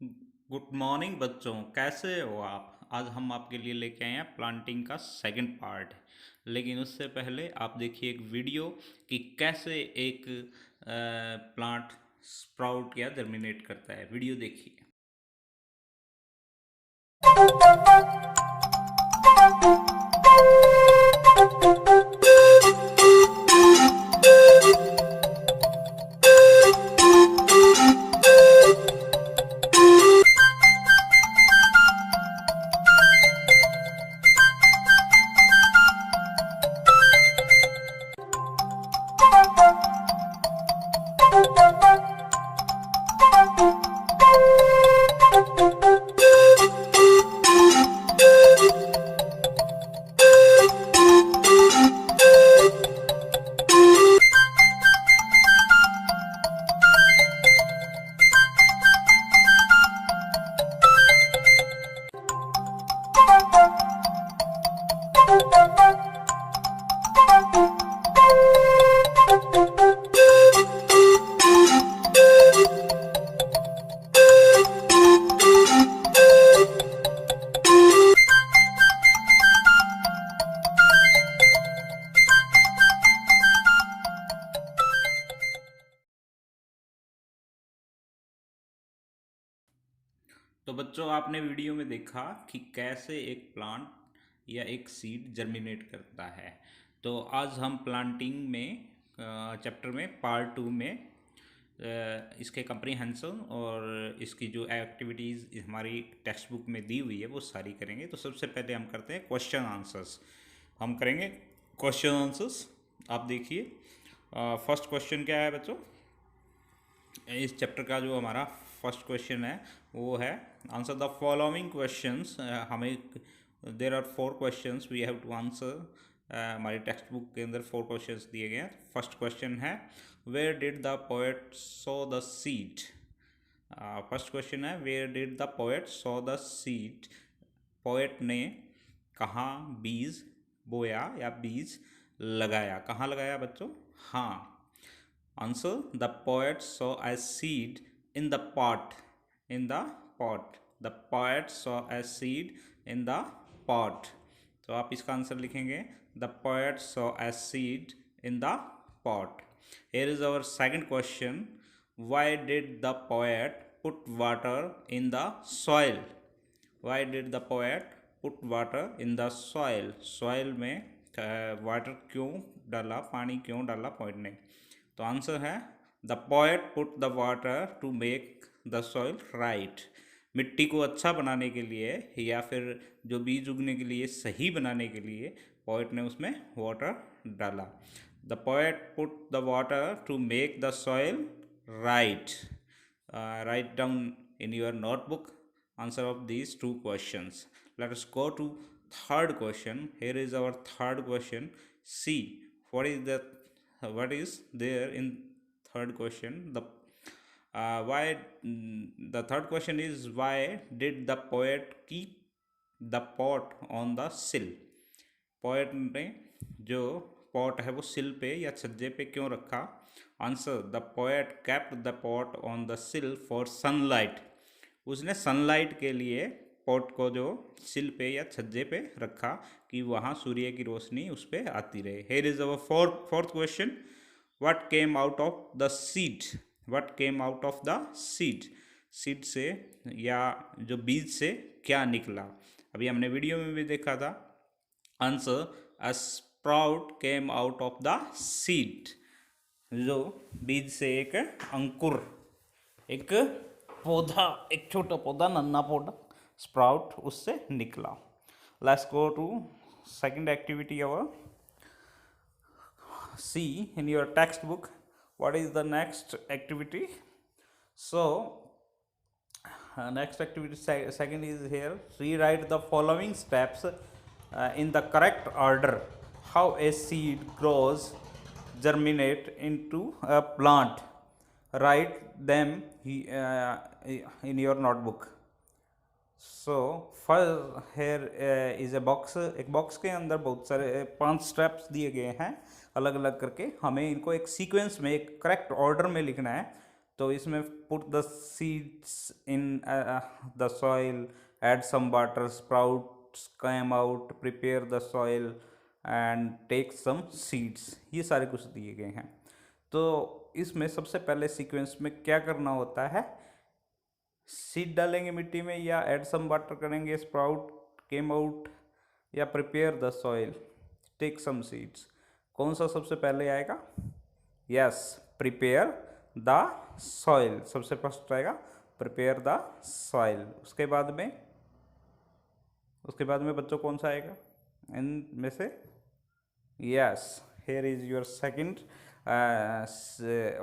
Good morning बच्चों, कैसे हो आप। आज हम आपके लिए लेके आए हैं प्लांटिंग का सेकंड पार्ट। लेकिन उससे पहले आप देखिए एक वीडियो कि कैसे एक प्लांट स्प्राउट या जर्मिनेट करता है। वीडियो देखिए। तो बच्चों, आपने वीडियो में देखा कि कैसे एक प्लांट या एक सीड जर्मिनेट करता है। तो आज हम प्लांटिंग में चैप्टर में पार्ट 2 में इसके कंप्रीहेंशन और इसकी जो एक्टिविटीज़ हमारी टेक्स्ट बुक में दी हुई है वो सारी करेंगे। तो सबसे पहले हम करते हैं क्वेश्चन आंसर्स। हम करेंगे क्वेश्चन आंसर्स। आप देखिए, फर्स्ट क्वेश्चन क्या है बच्चों। इस चैप्टर का जो हमारा फर्स्ट क्वेश्चन है वो है आंसर द फॉलोइंग क्वेश्चंस। हमें there are 4 questions we have to answer. हमारी टेक्स्ट बुक के अंदर 4 क्वेश्चंस दिए गए हैं। फर्स्ट क्वेश्चन है where did the poet sow the seed. First question है where did the poet sow the seed. Poet ने कहाँ बीज बोया या बीज लगाया। कहाँ लगाया बच्चों? हाँ, answer the poet saw a seed in the pot. In the pot. The poet saw a seed in the pot. तो आप इसका आंसर लिखेंगे the poet saw a seed in the pot. Here is our second question. Why did the poet put water in the soil? Why did the poet put water in the soil? Soil में water क्यों डाला, पानी क्यों डाला poet ने? तो answer है the poet put the water to make the soil right. मिट्टी को अच्छा बनाने के लिए या फिर जो बीज उगने के लिए सही बनाने के लिए पोएट ने उसमें वाटर डाला। The poet put the water to make the soil right. Right down in your notebook answer of these 2 questions. Let us go to third question. Here is our third question. See what is there in third question. The third question is why did the poet keep the pot on the sill. Poet ने जो pot है वो सिल पे या छज्जे पे क्यों रखा? Answer the poet kept the pot on the सिल फॉर सनलाइट। उसने सनलाइट के लिए पॉट को जो सिल पे या छज्जे पे रखा कि वहाँ सूर्य की रोशनी उस पर आती रहे। Here is our fourth question. What came out of the seed. What came out of the seed. Seed से या जो बीज से क्या निकला? अभी हमने वीडियो में भी देखा था। Answer a sprout came out of the seed. जो बीज से एक अंकुर, एक पौधा, एक छोटा पौधा, नन्हा पौधा, स्प्राउट उससे निकला। Let's go to second activity our. See in your text book what is the next activity. So next activity second is here. Rewrite the following steps in the correct order. How a seed grows, germinate into a plant. Write them in your notebook. So first here is a box. एक box के अंदर बहुत सारे 5 steps दिए गए हैं अलग अलग करके। हमें इनको एक सीक्वेंस में, एक करेक्ट ऑर्डर में लिखना है। तो इसमें put the seeds in the soil, add some water, sprouts come out, prepare the soil and take some seeds, ये सारे कुछ दिए गए हैं। तो इसमें सबसे पहले सीक्वेंस में क्या करना होता है, सीड डालेंगे मिट्टी में, या एड सम वाटर करेंगे, स्प्राउट केम आउट, या prepare the soil, take some seeds. कौन सा सबसे पहले आएगा? यस, प्रिपेयर द सॉइल सबसे फर्स्ट आएगा, प्रिपेयर द सॉइल। उसके बाद में बच्चों कौन सा आएगा इन में से? Yes, here is your second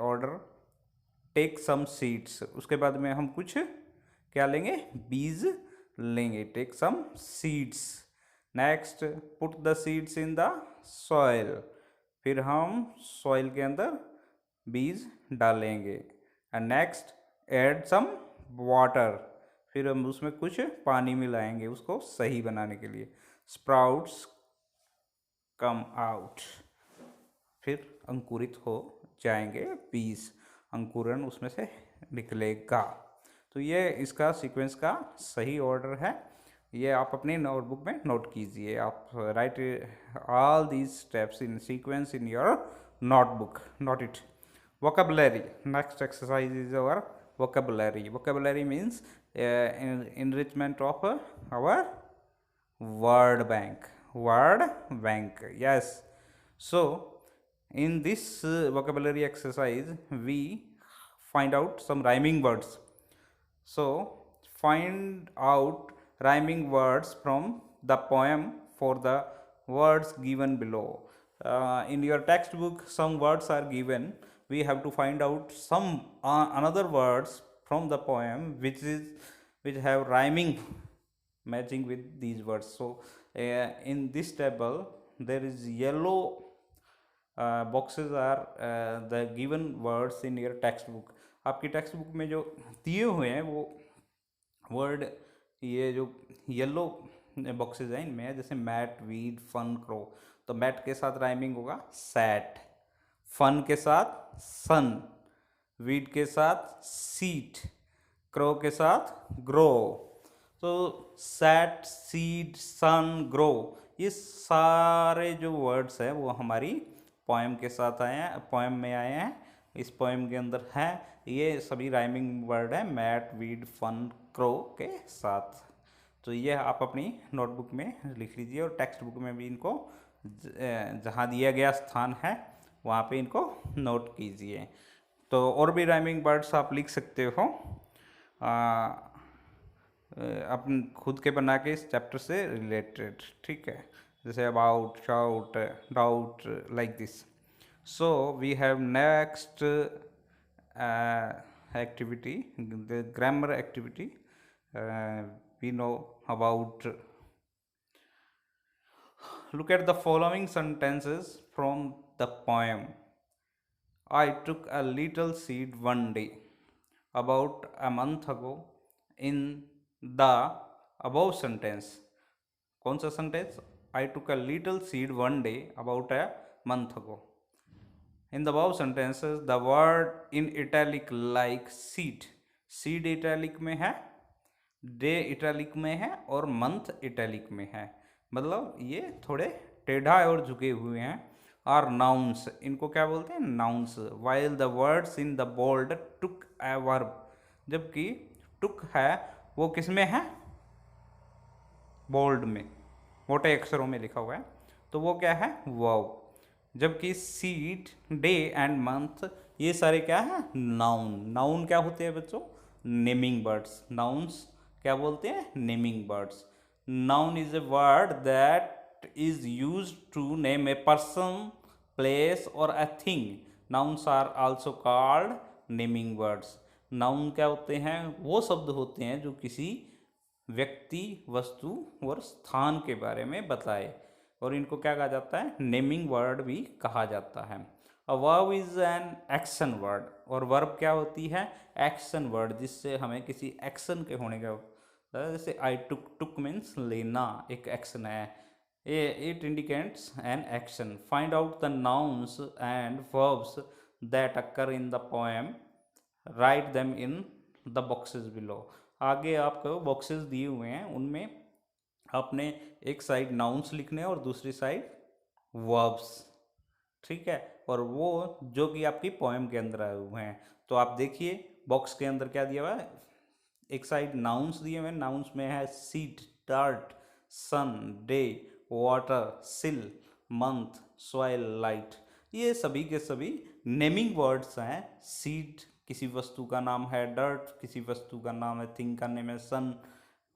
order, take some seeds. उसके बाद में हम कुछ क्या लेंगे? बीज लेंगे, take some seeds. Next, put the seeds in the soil, फिर हम सॉइल के अंदर बीज डालेंगे। And next, add some water, फिर हम उसमें कुछ पानी मिलाएंगे उसको सही बनाने के लिए। स्प्राउट्स कम आउट, फिर अंकुरित हो जाएंगे बीज, अंकुरन उसमें से निकलेगा। तो ये इसका सीक्वेंस का सही ऑर्डर है। ये आप अपने नोटबुक में नोट कीजिए। आप right all these steps in sequence in your notebook, note it. Vocabulary, next exercise is our vocabulary. Vocabulary means enrichment of our word bank. Yes, so in this vocabulary exercise we find out some rhyming words. So find out rhyming words from the poem for the words given below. In your textbook some words are given, we have to find out some another words from the poem which have rhyming matching with these words. So in this table there is yellow boxes are the given words in your textbook. आपकी text book में जो दिए हुए हैं वो word, ये जो yellow boxes हैं इनमें है, जैसे मैट, वीड, फन, क्रो। तो मैट के साथ राइमिंग होगा सैट, फन के साथ सन, वीड के साथ सीट, क्रो के साथ ग्रो। तो सैट, सीड, सन, ग्रो, ये सारे जो वर्ड्स हैं वो हमारी पोएम के साथ आए हैं, पोएम में आए हैं, इस पोएम के अंदर है। ये सभी राइमिंग वर्ड है मैट, वीड, फन, क्रो के साथ। तो ये आप अपनी नोटबुक में लिख लीजिए और टेक्स्ट बुक में भी इनको जहाँ दिया गया स्थान है वहाँ पे इनको नोट कीजिए। तो और भी राइमिंग वर्ड्स आप लिख सकते हो अपन खुद के बना के इस चैप्टर से रिलेटेड, ठीक है, जैसे about, shout, doubt, like this. So we have next activity, the grammar activity. We know about, look at the following sentences from the poem. I took a little seed one day, about a month ago. In the above sentence, कौन सा sentence? I took a little seed one day, about a month ago. In the above sentences, the word in italic like seed, seed italic में है, day italic में है और month italic में है, मतलब ये थोड़े टेढ़ा और झुके हुए हैं। और nouns, इनको क्या बोलते हैं? nouns. While the words in the bold took a verb, जबकि took है वो किस में है? बोल्ड में, मोटे अक्षरों में लिखा हुआ है, तो वो क्या है? वर्ब। जबकि सीड, डे एंड मंथ ये सारे क्या है? नाउन। नाउन क्या होते हैं बच्चों? Naming words. नाउन्स क्या बोलते हैं? Naming words. Noun is a word that is used to name a person, place और a thing. Nouns are also called naming words. Noun क्या होते हैं? वो शब्द होते हैं जो किसी व्यक्ति, वस्तु और स्थान के बारे में बताए, और इनको क्या कहा जाता है? नेमिंग वर्ड भी कहा जाता है। A verb is an action word, और वर्ब क्या होती है? एक्शन वर्ड, जिससे हमें किसी एक्शन के होने का, जैसे आई टुक, टुक मीन्स लेना, एक एक्शन है, it indicates an action. Find out the nouns and verbs that occur in the poem write them in the boxes below. आगे आपको बॉक्सेस दिए हुए हैं, उनमें आपने एक साइड नाउन्स लिखने हैं और दूसरी साइड वर्ब्स। ठीक है, और वो जो कि आपकी पोएम के अंदर आए हुए हैं। तो आप देखिए बॉक्स के अंदर क्या दिया हुआ है। एक साइड नाउन्स दिए हुए हैं, नाउन्स में है सीड, डार्ट, सन, डे, वाटर, सिल, मंथ, सॉइल, लाइट। ये सभी के सभी नेमिंग वर्ड्स हैं। सीड किसी वस्तु का नाम है, डर्ट किसी वस्तु का नाम है, थिंग का नेम है, सन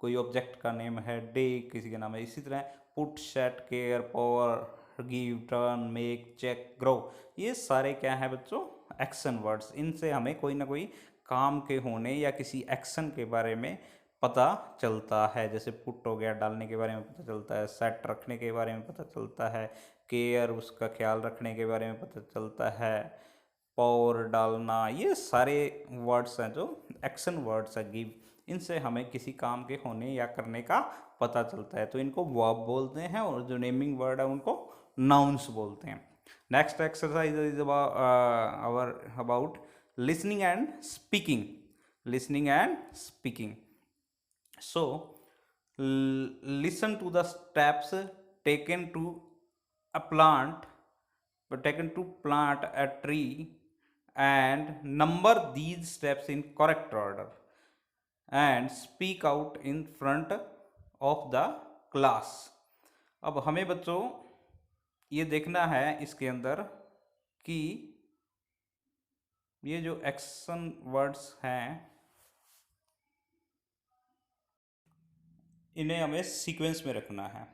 कोई ऑब्जेक्ट का नेम है, डे किसी का नाम है। इसी तरह put, set, care, power, give, turn, make, check, grow, ये सारे क्या है बच्चों, एक्शन वर्ड्स। इनसे हमें कोई ना कोई काम के होने या किसी एक्शन के बारे में पता चलता है। जैसे पुट हो गया, डालने के बारे में पता चलता है, सेट रखने के बारे में पता चलता है, केयर उसका ख्याल रखने के बारे में पता चलता है, पावर डालना, ये सारे वर्ड्स हैं जो एक्शन वर्ड्स है। गिव, इनसे हमें किसी काम के होने या करने का पता चलता है, तो इनको वर्ब बोलते हैं, और जो नेमिंग वर्ड है उनको नाउन्स बोलते हैं। Next exercise is about listening and speaking. Listening and speaking. So, listen to the steps taken to a plant, taken to plant a tree, and number these steps in correct order, and speak out in front of the class. अब हमें बच्चों ये देखना है इसके अंदर कि ये जो एक्शन वर्ड्स हैं इन्हें हमें सीक्वेंस में रखना है।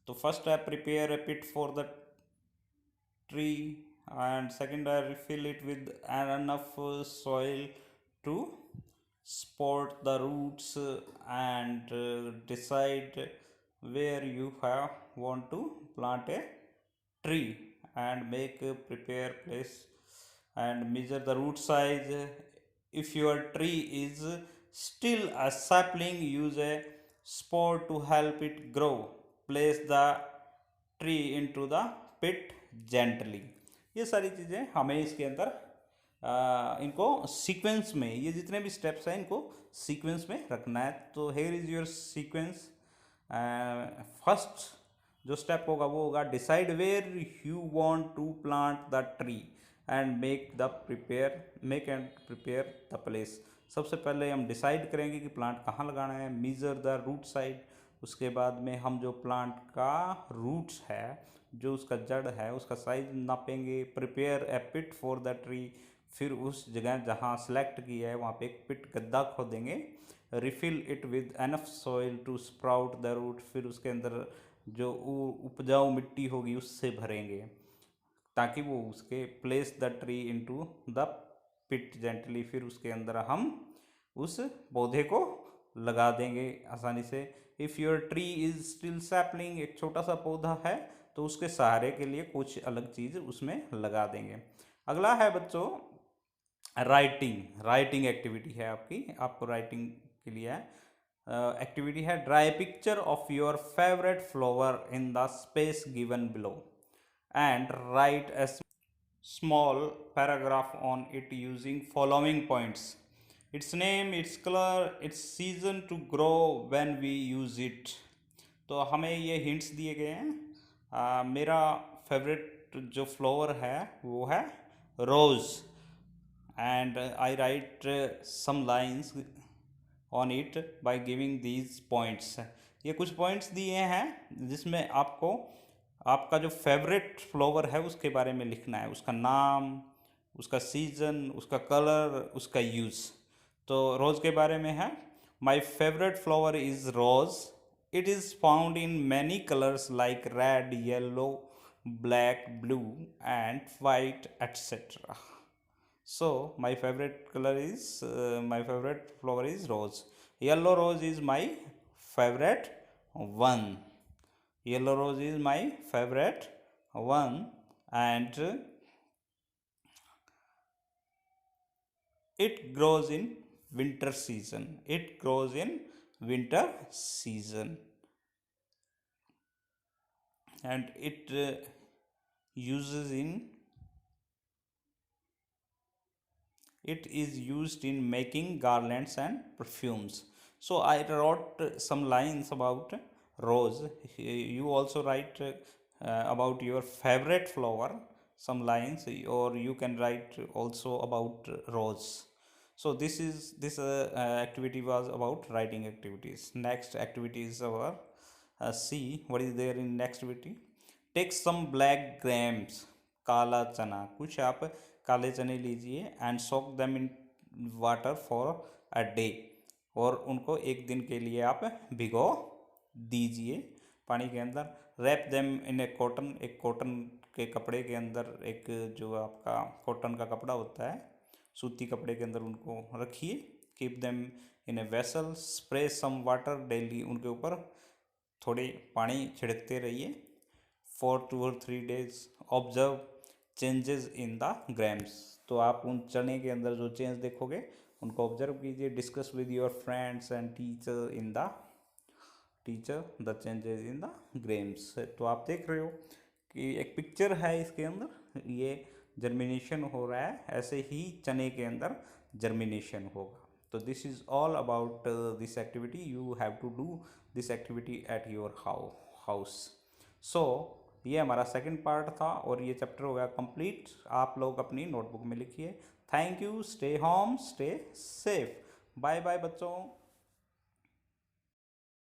तो फर्स्ट है prepare a pit for the tree, and second I refill it with enough soil to support the roots, and decide where you have want to plant a tree, and make a prepare place and measure the root size. If your tree is still a sapling, use a sport to help it grow. Place the tree into the pit gently. ये सारी चीज़ें हमें इसके अंदर इनको sequence में, ये जितने भी स्टेप्स हैं इनको सीक्वेंस में रखना है। तो here is your sequence. First जो स्टेप होगा वो होगा decide where you want to plant the tree and make and prepare the place. सबसे पहले हम डिसाइड करेंगे कि प्लांट कहाँ लगाना है। मीज़र द रूट साइड, उसके बाद में हम जो प्लांट का रूट्स है, जो उसका जड़ है, उसका साइज नापेंगे। Prepare a pit for the tree, फिर उस जगह जहाँ सेलेक्ट किया है वहाँ पे एक पिट गड्ढा खोदेंगे। Refill it with enough soil to sprout the root, फिर उसके अंदर जो उपजाऊ मिट्टी होगी उससे भरेंगे ताकि वो उसके place the tree into the pit gently, फिर उसके अंदर हम उस पौधे को लगा देंगे आसानी से। If your tree is still sapling, एक छोटा सा पौधा है तो उसके सहारे के लिए कुछ अलग चीज़ उसमें लगा देंगे। अगला है बच्चों राइटिंग। राइटिंग एक्टिविटी है आपको राइटिंग के लिए एक्टिविटी है dry picture of your favourite flower in the space given below and write a small paragraph on it using following points: its name, its color, its season to grow, when we use it। तो हमें ये hints दिए गए हैं। मेरा favourite जो flower है वो है रोज़, and I write some lines on it by giving these points। ये कुछ पॉइंट्स दिए हैं जिसमें आपको आपका जो फेवरेट फ्लावर है उसके बारे में लिखना है, उसका नाम, उसका सीजन, उसका कलर, उसका यूज़। तो रोज़ के बारे में है my favourite flower is rose, it is found in many colours like red, yellow, black, blue and white etcetera. So my favorite flower is rose. Yellow rose is my favorite one. Yellow rose is my favorite one, and it grows in winter season. It grows in winter season, and it uses in It is used in making garlands and perfumes. So I wrote some lines about rose. You also write about your favorite flower, some lines, or you can write also about rose. So activity was about writing activities. Next activity is our see what is there in next activity. Take some black grams, काला चना, कुछ आप काले चने लीजिए and soak them in water for a day, और उनको एक दिन के लिए आप भिगो दीजिए पानी के अंदर। Wrap them in a cotton, एक कॉटन के कपड़े के अंदर, एक जो आपका कॉटन का कपड़ा होता है, सूती कपड़े के अंदर उनको रखिए। Keep them in a vessel, spray some water daily, उनके ऊपर थोड़े पानी छिड़कते रहिए। For 2 or 3 days observe changes in the grams, तो आप उन चने के अंदर जो चेंज देखोगे उनको ऑब्जर्व कीजिए। Discuss with your friends and teacher the changes in the grams. तो आप देख रहे हो कि एक पिक्चर है इसके अंदर, ये जर्मिनेशन हो रहा है, ऐसे ही चने के अंदर जर्मिनेशन होगा। तो this is all about this activity. You have to do this activity at your house. So ये हमारा सेकंड पार्ट था और ये चैप्टर हो गया कंप्लीट। आप लोग अपनी नोटबुक में लिखिए। Thank you, stay home, stay safe, bye bye बच्चों।